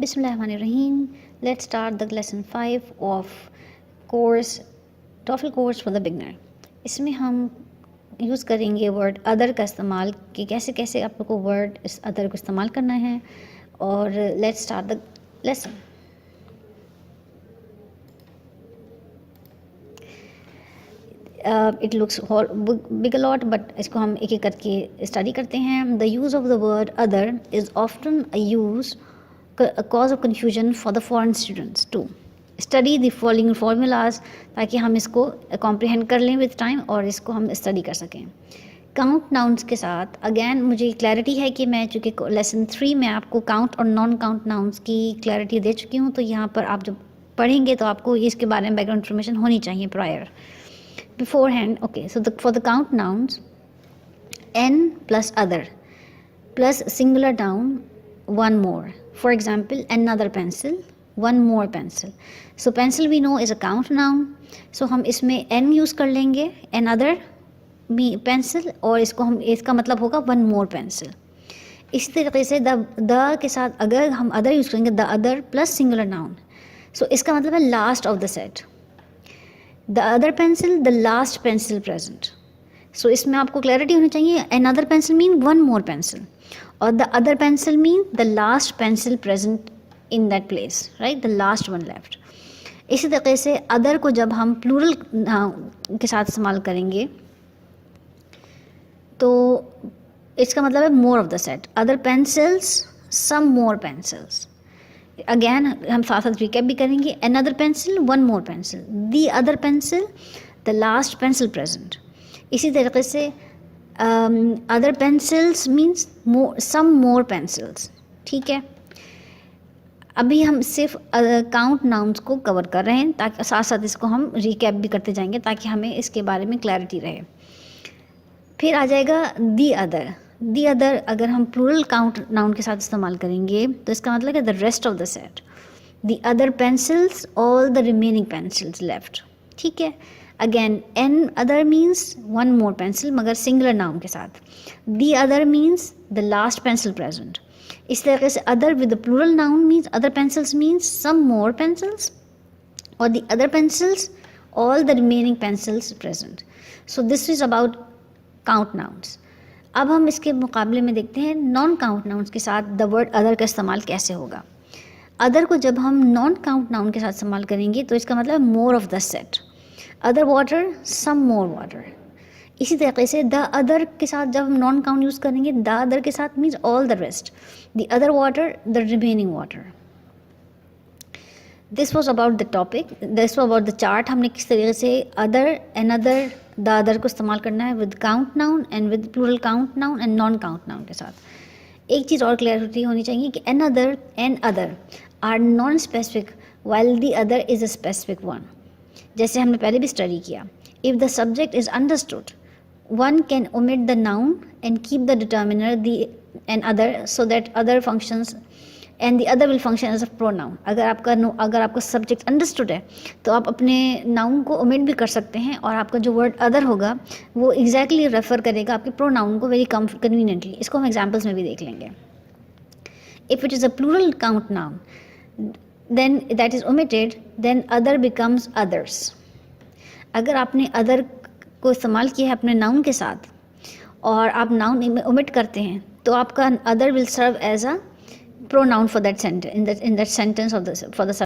Bismillahirrahmanirrahim. Let's start the lesson 5 of course TOEFL course for the beginner. इसमें हम use करेंगे word other का इस्तेमाल कि कैसे कैसे आप लोग को वर्ड इस अदर को इस्तेमाल करना है. और let's start the lesson. It looks big lot but इसको हम एक एक करके स्टडी करते हैं. The use of the word other is often a cause of confusion for the foreign students too. Study the following formulas ताकि हम इसको comprehend कर लें with time और इसको हम study कर सकें. Count nouns के साथ अगेन मुझे क्लैरिटी है कि मैं चूँकि लेसन 3 में आपको काउंट और नॉन काउंट नाउन्स की क्लैरिटी दे चुकी हूँ, तो यहाँ पर आप जब पढ़ेंगे तो आपको इसके बारे में बैकग्राउंड इन्फॉर्मेशन होनी चाहिए prior before hand. Okay, so for the count nouns n plus other plus singular noun one more. For example, another pencil, one more pencil. So pencil we know is a count noun. So हम इसमें n use कर लेंगे, another pencil, और इसको हम इसका मतलब होगा one more pencil. इस तरीके से the के साथ अगर हम other यूज़ करेंगे the other plus singular noun. So इसका मतलब है last of the set. The other pencil, the last pencil present. So इसमें आपको क्लैरिटी होनी चाहिए. Another pencil mean one more pencil. और the other pencil mean the last pencil present in that place, right? The last one left. इसी तरीके से other को जब हम plural के साथ इस्तेमाल करेंगे तो इसका मतलब है more of the set. Other pencils, some more pencils. Again हम साथ साथ recap भी करेंगे. Another pencil, one more pencil. The other pencil, the last pencil present. इसी तरीके से other pencils means some more pencils. ठीक है, अभी हम सिर्फ काउंट नाउन्स को कवर कर रहे हैं ताकि साथ साथ इसको हम रिकैप भी करते जाएंगे ताकि हमें इसके बारे में क्लैरिटी रहे. फिर आ जाएगा दी अदर. दी अदर अगर हम प्लूरल काउंट नाउन के साथ इस्तेमाल करेंगे तो इसका मतलब है the rest of the set. The other pencils, all the remaining pencils left. ठीक है, again another means one more pencil मगर सिंगुलर नाउन के साथ. The other means the last pencil present. इस तरीके से other with the plural noun means other pencils means some more pencils और the other pencils all the remaining pencils present. So this is about count nouns. अब हम इसके मुकाबले में देखते हैं नॉन काउंट नाउन्स के साथ द वर्ड अदर का इस्तेमाल कैसे होगा. अदर को जब हम नॉन काउंट नाउन के साथ इस्तेमाल करेंगे तो इसका मतलब more of the set. Other water, some more water. इसी तरीके से द अदर के साथ जब हम नॉन काउंट यूज़ करेंगे द अदर के साथ means all the rest. The other water, the remaining water. This was about the topic. This was about the chart. हमने किस तरीके से other an other the other को इस्तेमाल करना है with count noun and with plural count noun and non count noun के साथ. एक चीज़ और क्लियरिटी होनी चाहिए कि an other are non specific while the other is a specific one. जैसे हमने पहले भी स्टडी किया. If the subject is understood one can omit the noun and keep the determiner the and other so that other functions and the other will function as a pronoun. अगर आपका subject understood है तो आप अपने noun को omit भी कर सकते हैं और आपका जो वर्ड अदर होगा वो एग्जैक्टली रेफर करेगा आपके प्रोनाउन को वेरी कन्वीनियंटली. इसको हम एग्जाम्पल्स में भी देख लेंगे. If it is a plural count noun then that is omitted, then other becomes others. अगर आपने other को इस्तेमाल किया है अपने नाउन के साथ और आप नाउन ओमिट करते हैं तो आपका other will serve as a pronoun for that sentence in that sentence of the for the